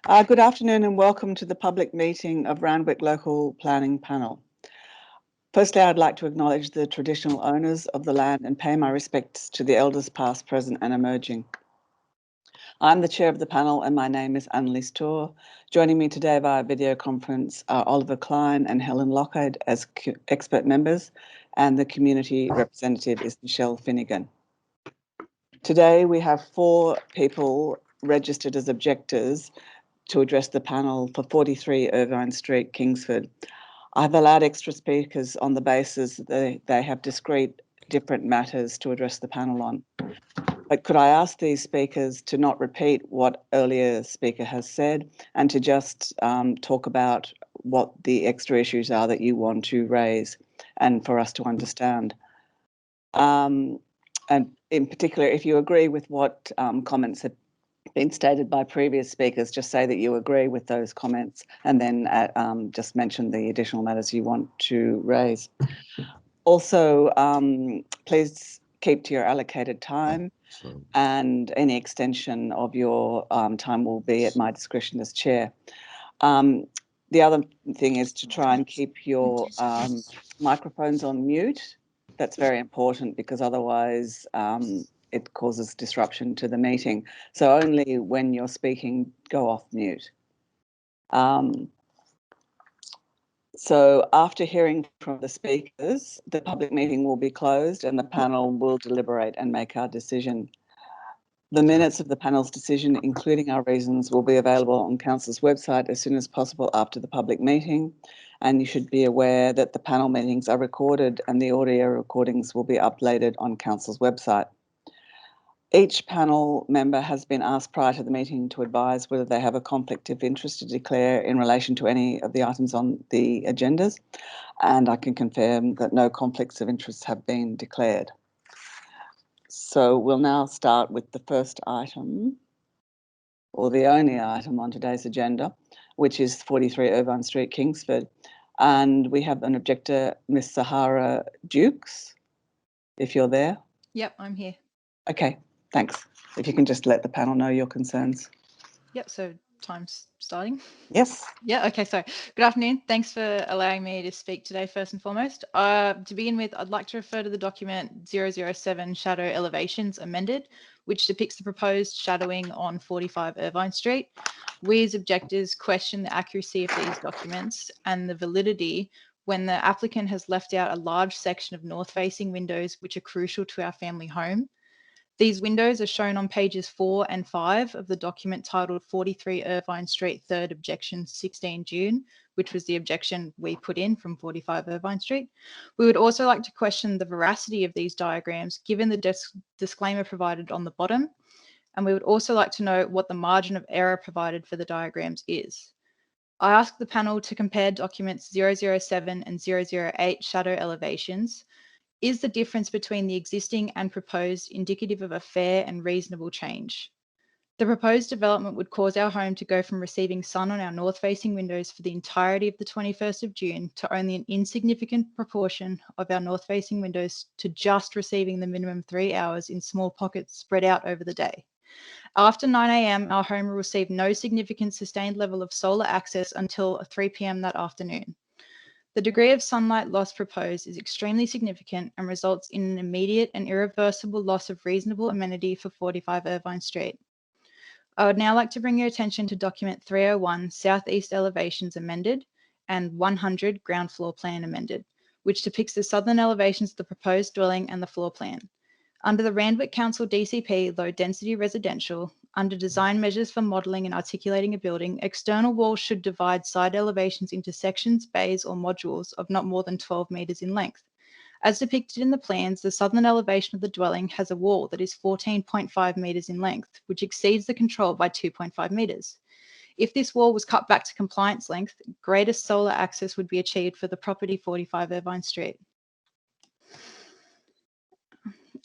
Good afternoon and welcome to the public meeting of Randwick Local Planning Panel. Firstly, I'd like to acknowledge the traditional owners of the land and pay my respects to the elders past, present and emerging. I'm the chair of the panel and my name is Annalise Torr. Joining me today via video conference are Oliver Klein and Helen Lockhead as expert members, and the community representative is Michelle Finnegan. Today we have 4 people registered as objectors to address the panel for 43 Irvine Street, Kingsford. I've allowed extra speakers on the basis that they have discrete different matters to address the panel on. But could I ask these speakers to not repeat what earlier speaker has said and to just talk about what the extra issues are that you want to raise and for us to understand. And in particular, if you agree with what comments have been stated by previous speakers, just say that you agree with those comments and then just mention the additional matters you want to raise. Also, please keep to your allocated time, and any extension of your time will be at my discretion as chair. The other thing is to try and keep your microphones on mute. That's very important because otherwise it causes disruption to the meeting. So only when you're speaking, go off mute. So after hearing from the speakers, the public meeting will be closed and the panel will deliberate and make our decision. The minutes of the panel's decision, including our reasons, will be available on Council's website as soon as possible after the public meeting. And you should be aware that the panel meetings are recorded and the audio recordings will be uploaded on Council's website. Each panel member has been asked prior to the meeting to advise whether they have a conflict of interest to declare in relation to any of the items on the agendas. And I can confirm that no conflicts of interest have been declared. So we'll now start with the first item, or the only item on today's agenda, which is 43 Irvine Street, Kingsford. And we have an objector, Miss Sahara Dukes, if you're there. Yep, I'm here. Okay, thanks. If you can just let the panel know your concerns. Yep, so time's starting. Yes. Yeah, okay, so good afternoon. Thanks for allowing me to speak today first and foremost. To begin with, I'd like to refer to the document 007 Shadow Elevations Amended, which depicts the proposed shadowing on 45 Irvine Street. We as objectors question the accuracy of these documents and the validity when the applicant has left out a large section of north-facing windows which are crucial to our family home. These windows are shown on pages 4 and 5 of the document titled 43 Irvine Street, 3rd Objection, 16 June, which was the objection we put in from 45 Irvine Street. We would also like to question the veracity of these diagrams given the disclaimer provided on the bottom. And we would also like to know what the margin of error provided for the diagrams is. I ask the panel to compare documents 007 and 008 shadow elevations. Is the difference between the existing and proposed indicative of a fair and reasonable change? The proposed development would cause our home to go from receiving sun on our north-facing windows for the entirety of the 21st of June to only an insignificant proportion of our north-facing windows to just receiving the minimum 3 hours in small pockets spread out over the day. After 9 a.m., our home will receive no significant sustained level of solar access until 3 p.m. that afternoon. The degree of sunlight loss proposed is extremely significant and results in an immediate and irreversible loss of reasonable amenity for 45 Irvine Street. I would now like to bring your attention to document 301 Southeast Elevations Amended and 100 Ground Floor Plan Amended, which depicts the southern elevations of the proposed dwelling and the floor plan. Under the Randwick Council DCP Low Density Residential, under design measures for modelling and articulating a building, external walls should divide side elevations into sections, bays or modules of not more than 12 metres in length. As depicted in the plans, the southern elevation of the dwelling has a wall that is 14.5 metres in length, which exceeds the control by 2.5 metres. If this wall was cut back to compliance length, greater solar access would be achieved for the property 45 Irvine Street.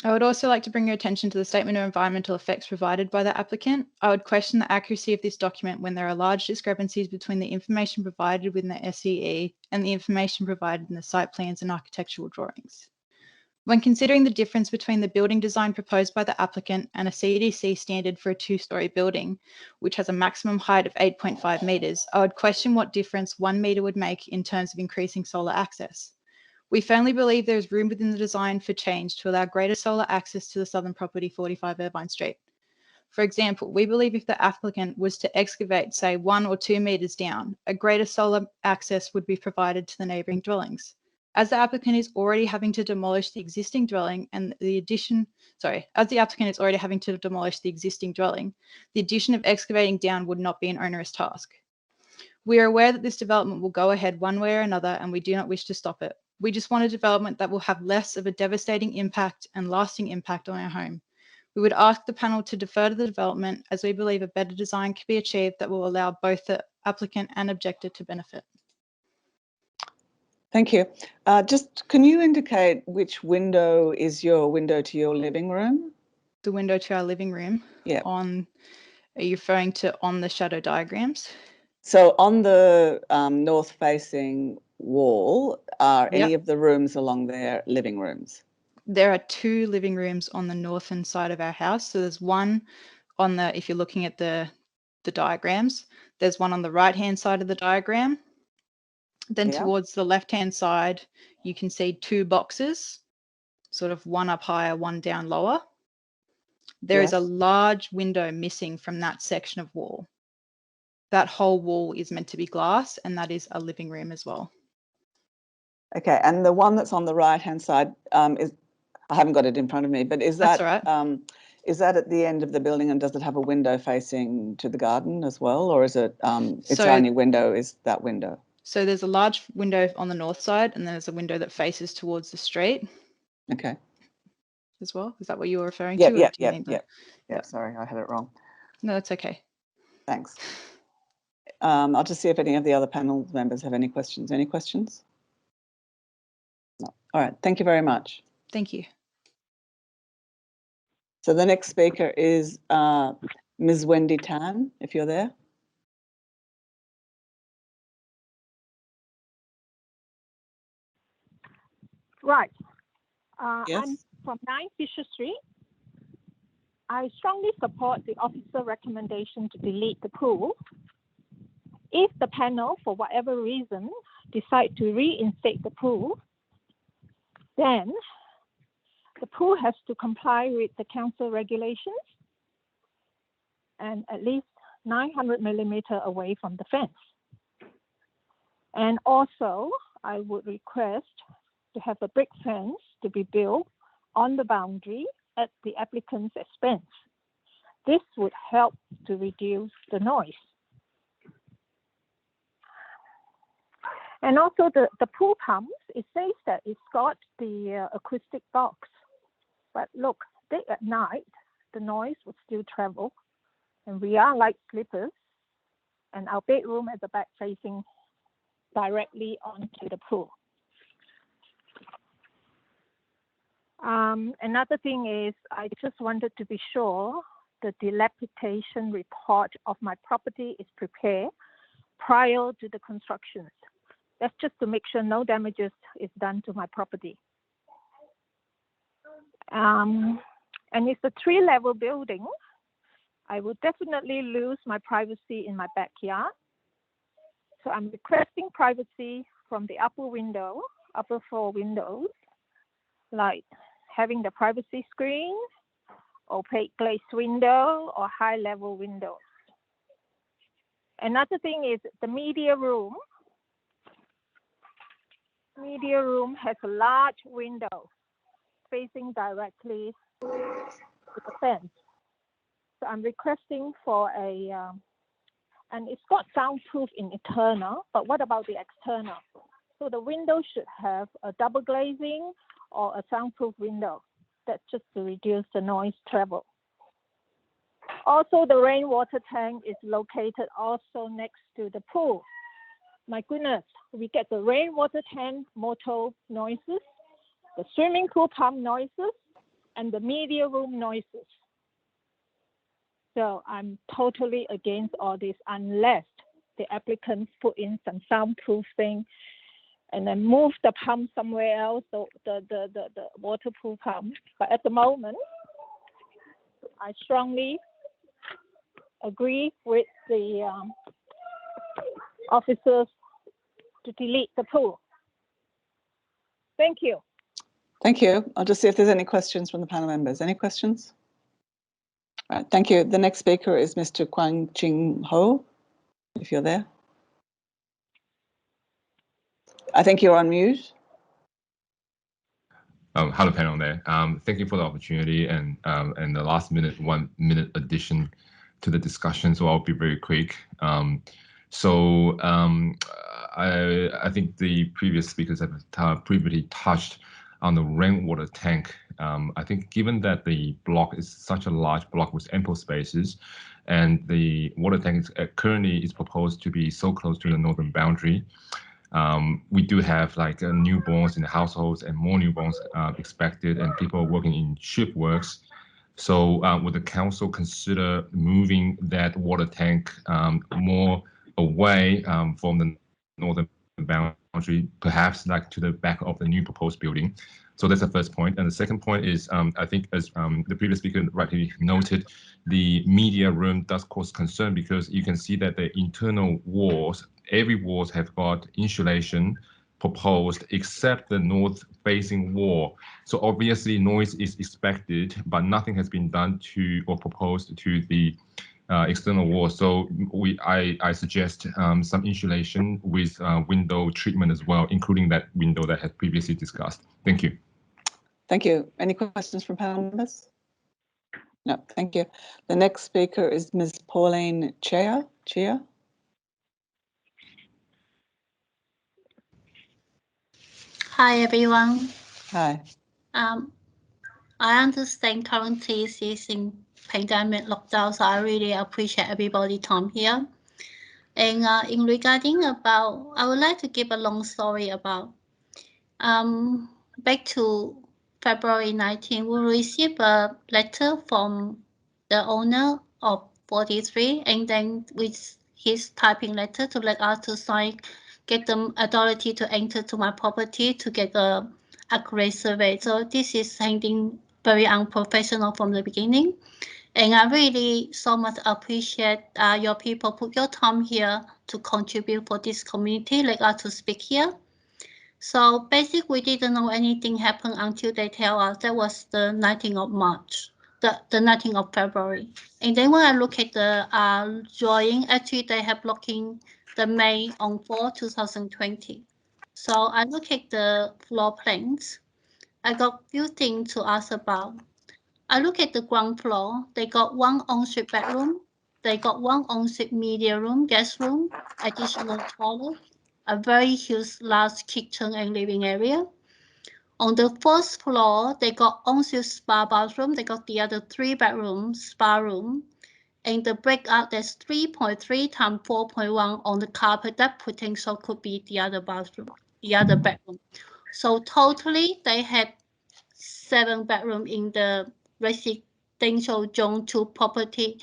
I would also like to bring your attention to the statement of environmental effects provided by the applicant. I would question the accuracy of this document when there are large discrepancies between the information provided within the SEE and the information provided in the site plans and architectural drawings. When considering the difference between the building design proposed by the applicant and a CDC standard for a 2-story building, which has a maximum height of 8.5 metres, I would question what difference 1 metre would make in terms of increasing solar access. We firmly believe there is room within the design for change to allow greater solar access to the southern property 45 Irvine Street. For example, we believe if the applicant was to excavate, say, 1 or 2 metres down, a greater solar access would be provided to the neighbouring dwellings. As the applicant is already having to demolish the existing dwelling and the addition, as the applicant is already having to demolish the existing dwelling, the addition of excavating down would not be an onerous task. We are aware that this development will go ahead one way or another, and we do not wish to stop it. We just want a development that will have less of a devastating impact and lasting impact on our home. We would ask the panel to defer to the development, as we believe a better design can be achieved that will allow both the applicant and objector to benefit. Thank you. Just can you indicate which window is your window to your living room? The window to our living room. Yeah. Are you referring to on the shadow diagrams? So on the north-facing wall, are any of the rooms along there living rooms? There are 2 living rooms on the northern side of our house. So there's one on the, if you're looking at the diagrams, there's one on the right-hand side of the diagram. Then towards the left-hand side, you can see 2 boxes, sort of one up higher, one down lower. There is a large window missing from that section of wall. That whole wall is meant to be glass, and that is a living room as well. Okay, and the one that's on the right-hand side is, I haven't got it in front of me, but is that, That's all right. Is that at the end of the building, and does it have a window facing to the garden as well, or is it its only window is that window? So there's a large window on the north side, and then there's a window that faces towards the street. Okay. As well, is that what you were referring to? Yeah. Sorry, I had it wrong. No, that's okay. Thanks. I'll just see if any of the other panel members have any questions. Any questions? No. All right. Thank you very much. Thank you. So the next speaker is Ms. Wendy Tan, if you're there. Right. Yes. I'm from 9 Fisher Street. I strongly support the officer recommendation to delete the pool. If the panel, for whatever reason, decide to reinstate the pool, then the pool has to comply with the council regulations and at least 900 millimeter away from the fence. And also, I would request to have a brick fence to be built on the boundary at the applicant's expense. This would help to reduce the noise. And also the pool pumps, it says that it's got the acoustic box. But look, late at night, the noise would still travel. And we are light sleepers. And our bedroom at the back facing directly onto the pool. Another thing is, I just wanted to be sure the dilapidation report of my property is prepared prior to the construction. That's just to make sure no damages is done to my property. And it's a 3-level building. I would definitely lose my privacy in my backyard. So I'm requesting privacy from the upper 4 windows, like having the privacy screen, opaque glaze window, or high-level windows. Another thing is the media room. Media room has a large window facing directly to the fence. So I'm requesting for and it's got soundproof in internal, but what about the external? So the window should have a double glazing or a soundproof window. That's just to reduce the noise travel. Also, the rainwater tank is located also next to the pool. My goodness, we get the rainwater tank motor noises, the swimming pool pump noises, and the media room noises. So I'm totally against all this unless the applicants put in some soundproofing and then move the pump somewhere else, the waterproof pump. But at the moment, I strongly agree with the officers to delete the pool. Thank you. Thank you. I'll just see if there's any questions from the panel members. Any questions? All right, thank you. The next speaker is Mr. Kwang Ching Ho, if you're there. I think you're on mute. Hello, panel there. Thank you for the opportunity and the last 1 minute addition to the discussion. So I'll be very quick. I think the previous speakers have previously touched on the rainwater tank. I think given that the block is such a large block with ample spaces, and the water tank currently is proposed to be so close to the northern boundary, we do have like newborns in the households and more newborns expected, and people working in shift works. So would the council consider moving that water tank more away from the northern boundary, perhaps like to the back of the new proposed building? So that's the first point. And the second point is, I think as the previous speaker rightly noted, the media room does cause concern because you can see that the internal walls, every walls have got insulation proposed except the north facing wall. So obviously noise is expected, but nothing has been done to or proposed to the external wall. So I suggest some insulation with window treatment as well, including that window that had previously discussed. Thank you. Thank you. Any questions from panel members? No, thank you. The next speaker is Ms. Pauline Chia. Hi, everyone. Hi. I understand currently is in pandemic lockdown, so I really appreciate everybody time here. And in regarding about, I would like to give a long story about back to February 19, we received a letter from the owner of 43, and then with his typing letter to let us to sign, get the authority to enter to my property to get a accurate survey. So this is something very unprofessional from the beginning. And I really so much appreciate your people put your time here to contribute for this community, let us to speak here. So basically, we didn't know anything happened until they tell us. That was the 19th of March, the 19th of February. And then when I look at the drawing, actually they have blocking the May on 4, 2020. So I look at the floor plans. I got few things to ask about. I look at the ground floor. They got one ensuite bedroom. They got one ensuite media room, guest room, additional toilet, a very huge large kitchen and living area. On the first floor, they got ensuite spa bathroom. They got the other 3 bedrooms, spa room. And the breakout, there's 3.3 times 4.1 on the carpet. That potential could be the other bathroom, the other bedroom. So totally, they had 7 bedrooms in the residential zone 2 property.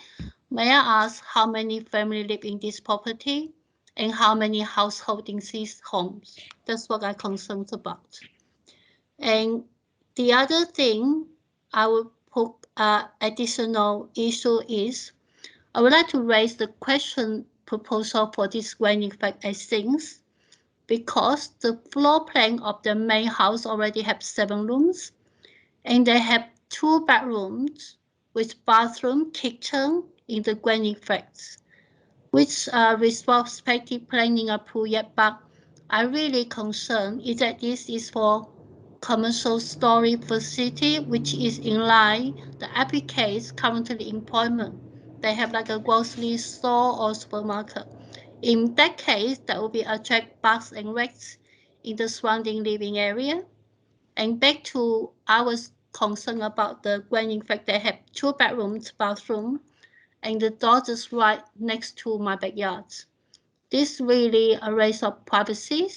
May I ask how many families live in this property and how many households in these homes? That's what I'm concerned about. And the other thing I would put additional issue is, I would like to raise the question proposal for this grand effect as things, because the floor plan of the main house already have 7 rooms, and they have 2 bedrooms with bathroom, kitchen in the grand effects, which respective planning approved yet, but I really concerned is that this is for commercial storage facility, which is in line the applicants currently employment. They have like a grocery store or supermarket. In that case, that will be attract bugs and rats in the surrounding living area. And back to our concern about the grand effect, they have 2 bedrooms, bathroom, and the door is right next to my backyard. This really a raise of privacy,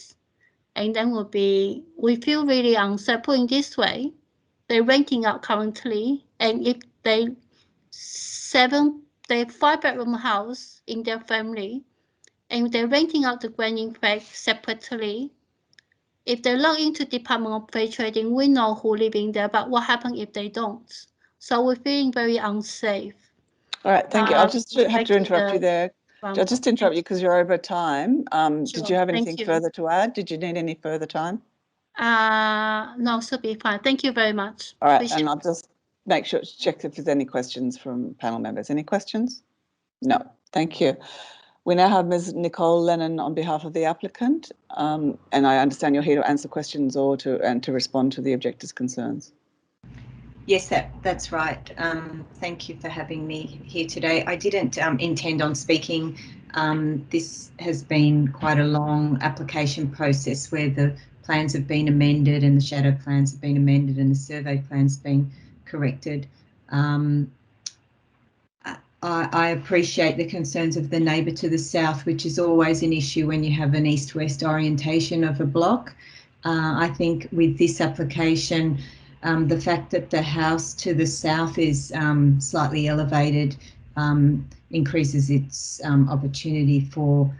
and then will be, we feel really unsafe in this way. They're renting out currently, and if they 5-bedroom house in their family, and they're renting out the grand effect separately, If they log into Department of Fair Trading, we know who living there, but what happens if they don't? So we're feeling very unsafe. All right, thank you. I'll just have to interrupt you there. I'll just interrupt you because you're over time. Did you have anything further to add? Did you need any further time? No, should be fine. Thank you very much. All right, and I'll just check if there's any questions from panel members. Any questions? No, thank you. We now have Ms. Nicole Lennon on behalf of the applicant, and I understand you're here to answer questions or to respond to the objectors' concerns. Yes, that's right. Thank you for having me here today. I didn't intend on speaking. This has been quite a long application process where the plans have been amended and the shadow plans have been amended and the survey plans been corrected. I appreciate the concerns of the neighbour to the south, which is always an issue when you have an east-west orientation of a block. I think with this application, the fact that the house to the south is slightly elevated increases its opportunity for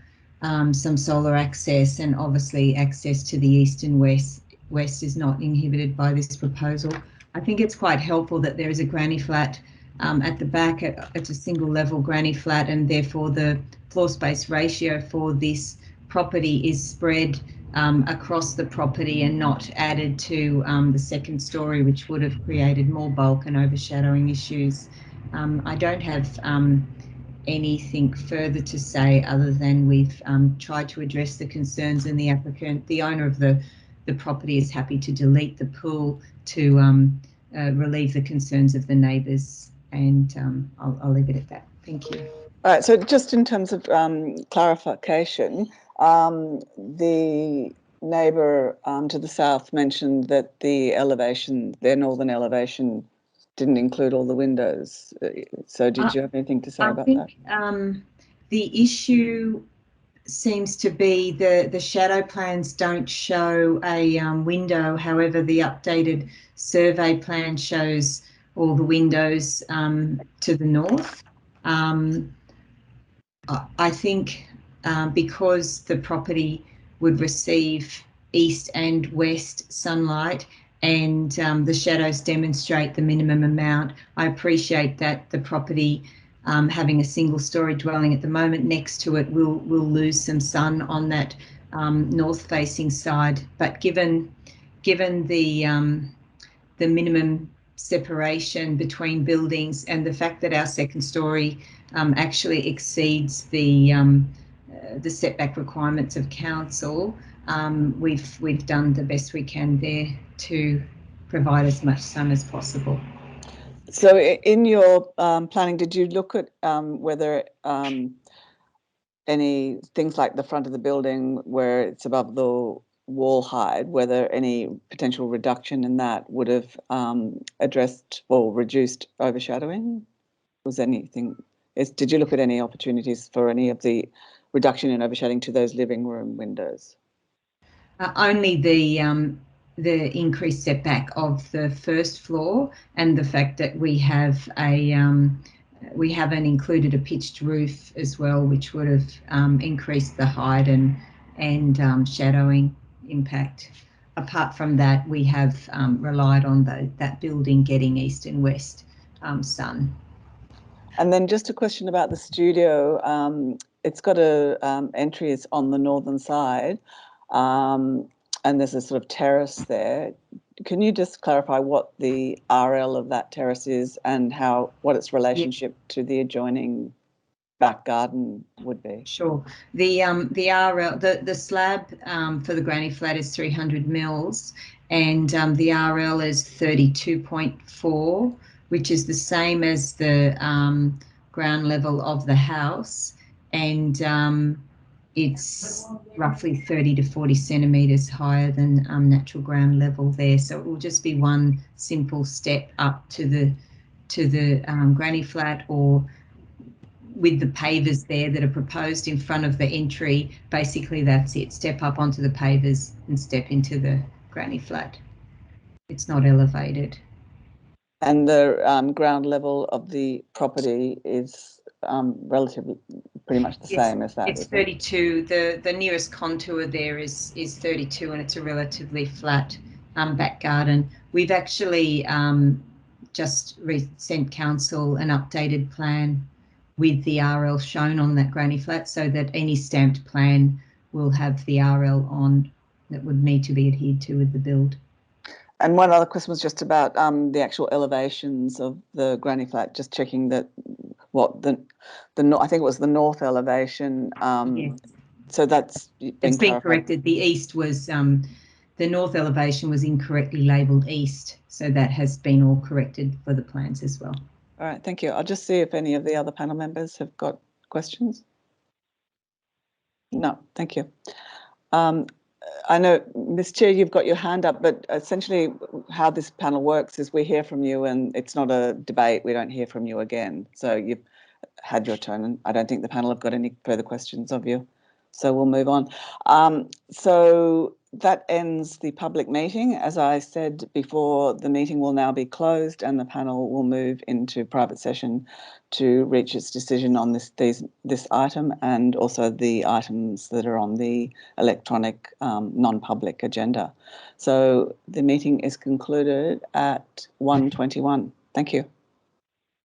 some solar access, and obviously access to the east and west is not inhibited by this proposal. I think it's quite helpful that there is a granny flat at the back. It's a single level granny flat, and therefore the floor space ratio for this property is spread across the property and not added to the second story, which would have created more bulk and overshadowing issues. I don't have anything further to say other than we've tried to address the concerns, and the applicant, the owner of the property, is happy to delete the pool to relieve the concerns of the neighbours, and I'll leave it at that. Thank you. All right, so just in terms of clarification, the neighbour to the south mentioned that the elevation, their northern elevation, didn't include all the windows. So did you have anything to say about that? I think the issue seems to be the shadow plans don't show a window. However, the updated survey plan shows all the windows to the north. I think because the property would receive east and west sunlight, and the shadows demonstrate the minimum amount, I appreciate that the property having a single story dwelling at the moment next to it will lose some sun on that north facing side. But given the minimum separation between buildings and the fact that our second story actually exceeds the setback requirements of council, we've done the best we can there to provide as much sun as possible. So in your planning, did you look at whether any things like the front of the building where it's above the wall height, whether any potential reduction in that would have addressed or reduced overshadowing? Did you look at any opportunities for any of the reduction in overshadowing to those living room windows? Only the increased setback of the first floor, and the fact that we have we haven't included a pitched roof as well, which would have increased the height and shadowing impact. Apart from that, we have relied on that building getting east and west sun. And then just a question about the studio. It's got a entry is on the northern side, and there's a sort of terrace there. Can you just clarify what the RL of that terrace is and what its relationship to the adjoining back garden would be? Sure. The RL, the slab for the granny flat is 300 mils, and the RL is 32.4, which is the same as the ground level of the house, and it's roughly 30 to 40 centimetres higher than natural ground level there. So it will just be one simple step up to the granny flat, or with the pavers there that are proposed in front of the entry. Basically, that's it. Step up onto the pavers and step into the granny flat. It's not elevated. And the ground level of the property is relatively pretty much the same as that? It's 32. The nearest contour there is 32, and it's a relatively flat back garden. We've actually just sent council an updated plan with the RL shown on that granny flat, so that any stamped plan will have the RL on that would need to be adhered to with the build. And one other question was just about the actual elevations of the granny flat, just checking that I think it was the north elevation. Yes. So that's It's been corrected. The east was, the north elevation was incorrectly labelled east, so that has been all corrected for the plans as well. All right, thank you. I'll just see if any of the other panel members have got questions. No, thank you. I know, Ms. Chair, you've got your hand up, but essentially how this panel works is we hear from you and it's not a debate. We don't hear from you again. So you've had your turn, and I don't think the panel have got any further questions of you. So we'll move on. So that ends the public meeting. As I said before, the meeting will now be closed and the panel will move into private session to reach its decision on this item and also the items that are on the electronic non-public agenda. So the meeting is concluded at 1:21. Thank you.